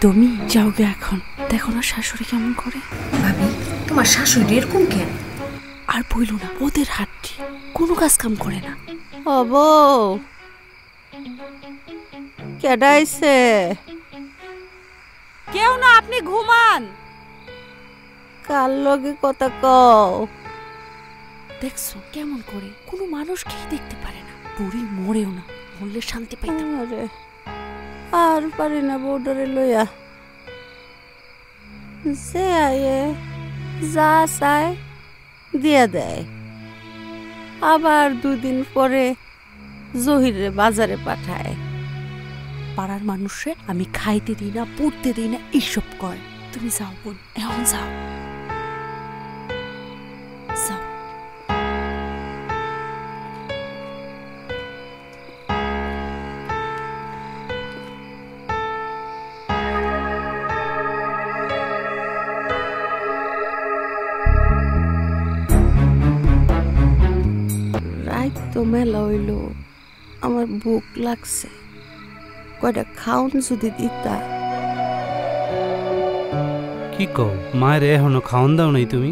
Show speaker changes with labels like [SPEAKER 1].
[SPEAKER 1] তুমি যাও গে এখন, দেখো না শাশুড়ি কেমন করে।
[SPEAKER 2] ভাবি তোমার শাশুড়ি এরকম কেন?
[SPEAKER 1] আর বইল না, ওদের হাতটি কোনো কাজ কাম করে না।
[SPEAKER 3] অবো কেডাইছে?
[SPEAKER 1] কেউ না, আপনি ঘুমান।
[SPEAKER 3] কার লগে কথা কও?
[SPEAKER 1] দেখছো কেমন করে, কোনো মানুষকেই দেখতে পারে না। বুড়ি মরেও না, মরলে শান্তি পাইতাম।
[SPEAKER 3] আরে আর পারি না বউডারে লইয়া। যে আয়ে যা চায় দিয়া দেয়, আবার দুদিন পরে জহিরে বাজারে পাঠায়।
[SPEAKER 1] পাড়ার মানুষে আমি খাইতে দিই না, পড়তে দিই না, এইসব কয়। তুমি যাও বোন, এখন যাও যাও।
[SPEAKER 3] রাত তো মেলা হইল, আমার ভুক লাগছে। কয়টা খাউন যদি দিতা।
[SPEAKER 4] কি কও, মায়ের এখনো খাওন দাও নাই তুমি?